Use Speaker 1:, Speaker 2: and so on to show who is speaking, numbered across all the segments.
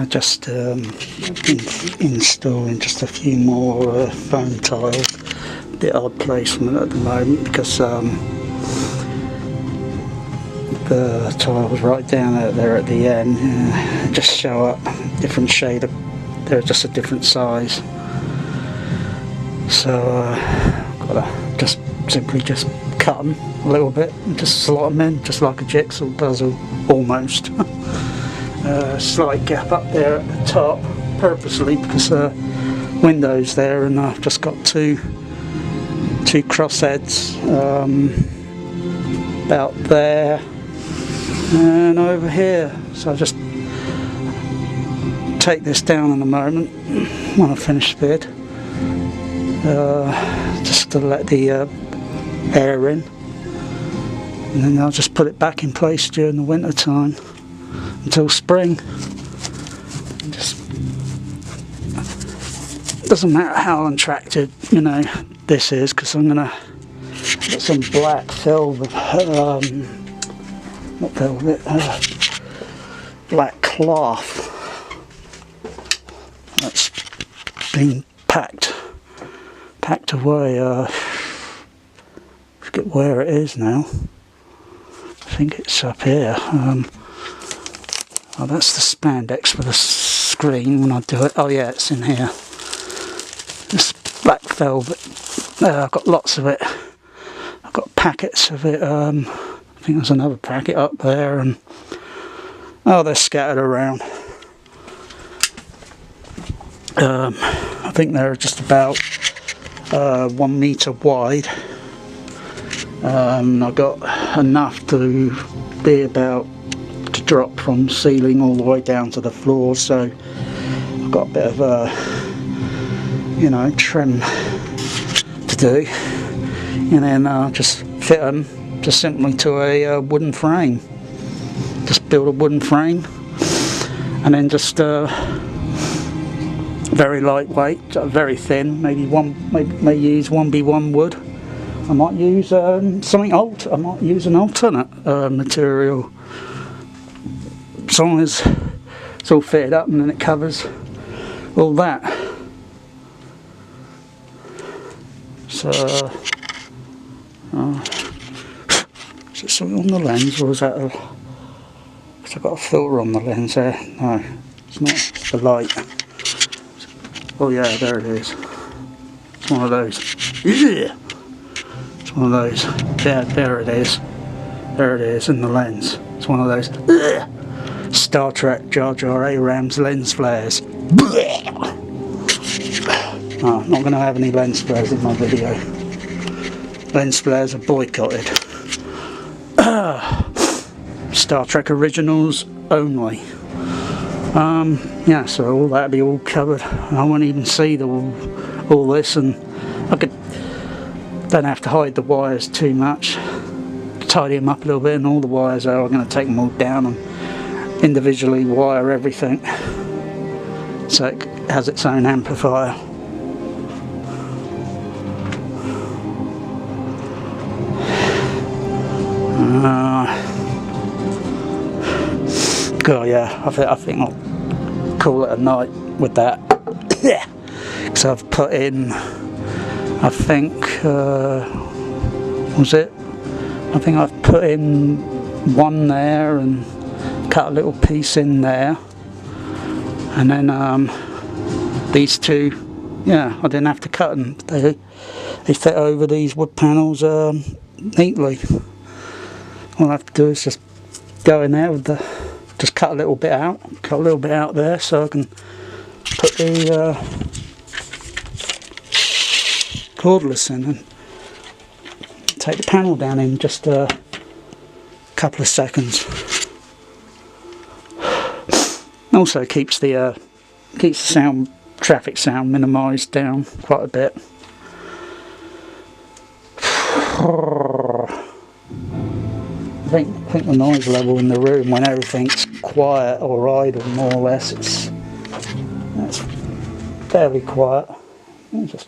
Speaker 1: Just installing just a few more foam tiles. Bit odd placement at the moment because the tiles right down out there at the end just show up different shade of, they're just a different size. So gotta just simply just cut them a little bit and just slot them in, just like a jigsaw puzzle almost. Slight gap up there at the top purposely because windows there, and I've just got two crossheads about there and over here. So I'll just take this down in a moment when I finish the bid, just to let the air in, and then I'll just put it back in place during the winter time until spring. Just doesn't matter how unattractive, you know, this is, because I'm gonna get some black velvet, not velvet, black cloth that's been packed away. I forget where it is now. I think it's up here. Oh, that's the spandex for the screen when I do it. Oh yeah, it's in here. This black velvet. I've got lots of it. I've got packets of it. I think there's another packet up there, and oh, they're scattered around. I think they're just about 1 metre wide. I got enough to be about to drop from ceiling all the way down to the floor, so I've got a bit of a, you know, trim to do, and then just fit them just simply to a wooden frame. Just build a wooden frame, and then just very lightweight, very thin. Maybe may use 1B1 wood. I might use something old. I might use an alternate material. As long as it's all fitted up and then it covers all that. So, is it something on the lens, or is that a? Because I've got a filter on the lens there. No, it's not. It's the light. Oh yeah, there it is. It's one of those. Yeah. It's one of those. Yeah, there it is. There it is in the lens. It's one of those. Ugh. Star Trek Jar Jar Abrams lens flares. Oh, I'm not going to have any lens flares in my video. Lens flares are boycotted. Star Trek originals only. Yeah, so all that'll be all covered. I won't even see all this, and I don't have to hide the wires too much. Tidy them up a little bit, and all the wires are. I'm going to take them all down and individually wire everything, so it has its own amplifier. God, yeah, I think I'll call it a night with that. Yeah, because I've put in, I think, was it? I think I've put in one there and cut a little piece in there, and then these two, yeah, I didn't have to cut them. They fit over these wood panels neatly. All I have to do is just go in there with the, just cut a little bit out there, so I can put the cordless in and take the panel down in just a couple of seconds. Also keeps the sound, traffic sound minimised down quite a bit. I think the noise level in the room when everything's quiet or idle, more or less, it's fairly quiet. Just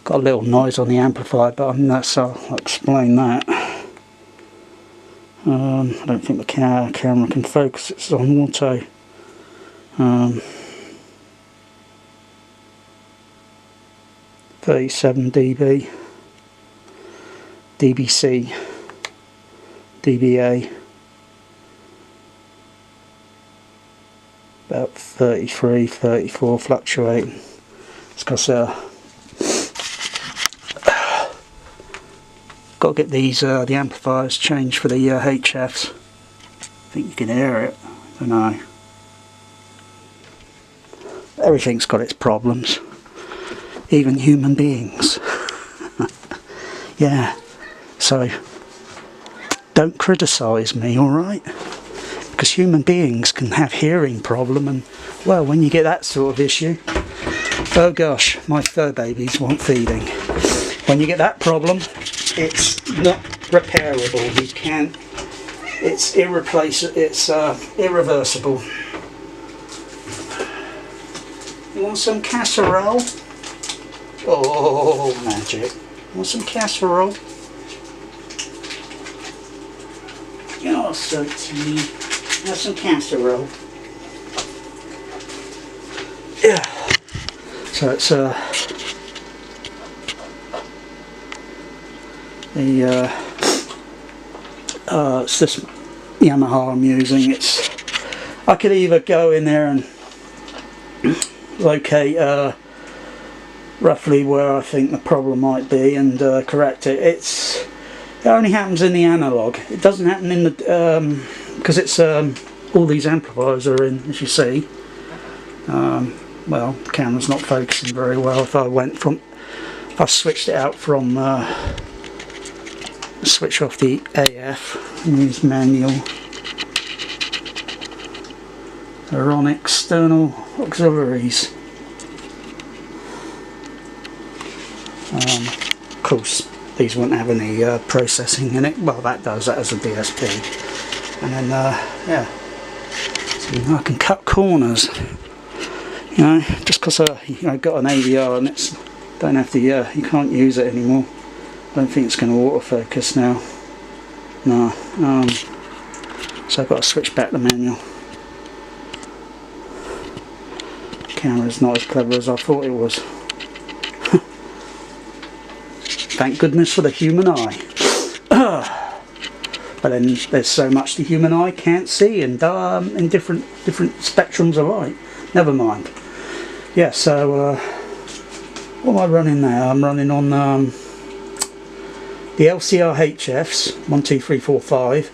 Speaker 1: got a little noise on the amplifier, but I'll explain that. I don't think the camera can focus, it's on auto. 37 dB, dBc, dBA, about 33, 34, fluctuating. It's because got to get these the amplifiers changed for the HFs. I think you can hear it. I don't know. Everything's got its problems, even human beings. Yeah, so don't criticise me, alright? Because human beings can have hearing problem, and well, when you get that sort of issue, oh gosh, my fur babies want feeding. When you get that problem, it's not repairable. You can't. It's irreplaceable. It's irreversible. You want some casserole? Oh, magic! Want some casserole? You're so teeny. Have some casserole. Yeah. So it's it's this Yamaha I'm using. I could either go in there and locate roughly where I think the problem might be and correct it. It only happens in the analog. It doesn't happen in the because it's all these amplifiers are in, as you see. Well, the camera's not focusing very well. If I switched it out from switch off the AF and use manual. They're on external auxiliaries. Of course, these wouldn't have any processing in it. Well, that does. That has a DSP. And then, yeah, so I can cut corners. You know, just because I got an AVR and it's don't have the you can't use it anymore. I don't think it's going to autofocus now. No. So I've got to switch back the manual. Camera's not as clever as I thought it was. Thank goodness for the human eye. But then there's so much the human eye can't see, and in different spectrums of light. Never mind. Yeah. So what am I running now? I'm running on the LCR HFs 1, 2, 3, 4, 5.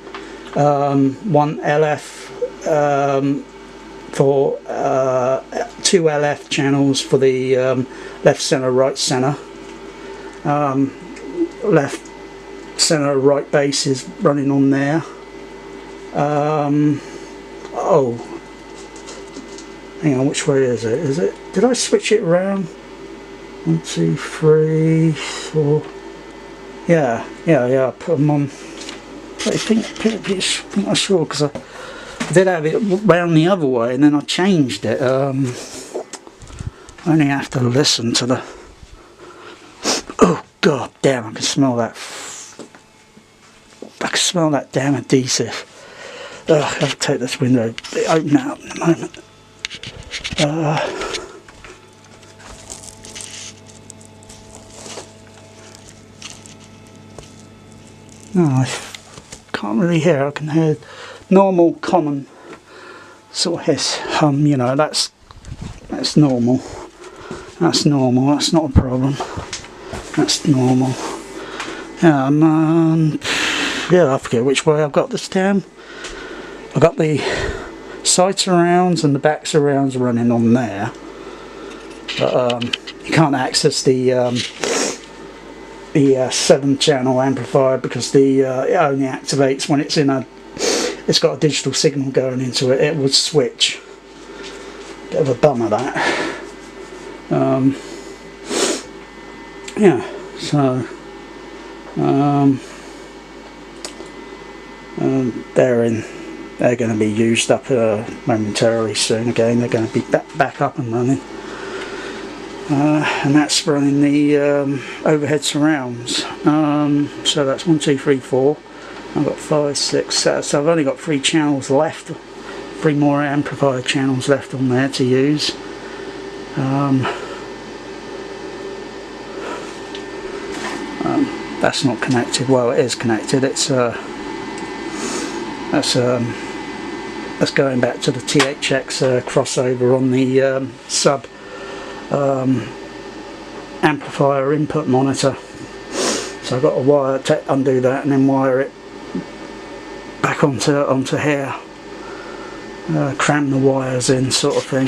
Speaker 1: One LF for 2 LF channels for the left center, right center. Left center, right bass is running on there. Oh, hang on, which way is it? Did I switch it around? 1, 2, 3, 4. Yeah, I put them on. I think I'm sure, because I did have it round the other way and then I changed it. I only have to listen to the. Oh god damn! I can smell that. I can smell that damn adhesive. Ugh, I have to take this window. Open it up in a moment. No, I can't really hear. I can hear normal, common sort of hiss, hum. You know, that's normal. That's normal. That's not a problem. That's normal. Yeah, yeah, I forget which way I've got this down. I've got the side surrounds and the back surrounds running on there, but you can't access the 7-channel amplifier because it only activates when it's it's got a digital signal going into it. It would switch. Bit of a bummer that. Yeah, so they're going to be used up momentarily soon. Again, they're going to be back up and running. And that's running the overhead surrounds. So that's 1, 2, 3, 4. I've got 5, 6, so I've only got 3 channels left, 3 more amplifier channels left on there to use. That's not connected. Well, it is connected. It's that's going back to the THX crossover on the sub amplifier input monitor. So I've got to wire to undo that and then wire it back onto here. Cram the wires in, sort of thing.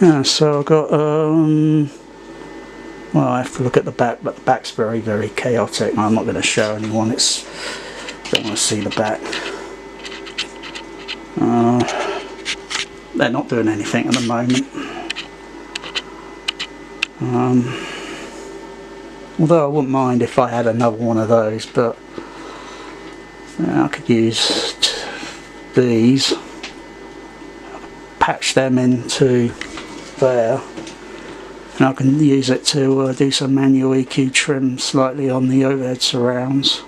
Speaker 1: Yeah, so I've got well, I have to look at the back, but the back's very, very chaotic. I'm not going to show anyone. Don't want to see the back. They're not doing anything at the moment. Although I wouldn't mind if I had another one of those, but yeah, I could use these, patch them into there, and I can use it to do some manual EQ trim slightly on the overhead surrounds,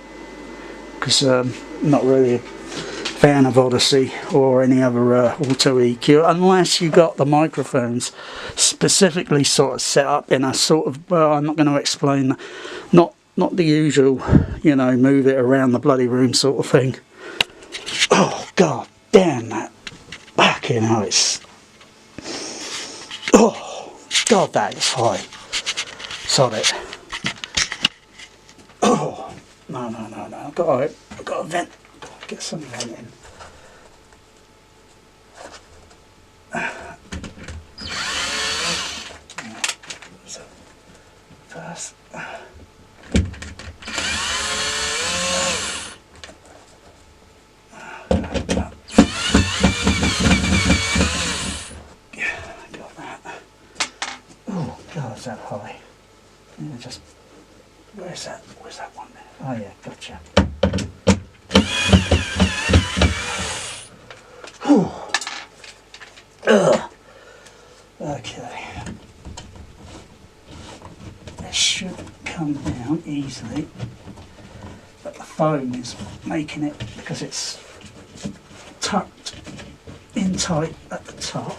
Speaker 1: because I'm not really a fan of Odyssey or any other auto EQ, unless you got the microphones specifically sort of set up in a sort of, well, I'm not going to explain, not the usual, you know, move it around the bloody room sort of thing. Oh god damn that back, you know, it's, oh god, that is high. Sod it. Oh no, I've got a vent. Get some vent in. So first, got that. Oh god, is that high? Yeah, just where's that one there? Oh yeah, gotcha. Okay, it should come down easily, but the foam is making it, because it's tucked in tight at the top.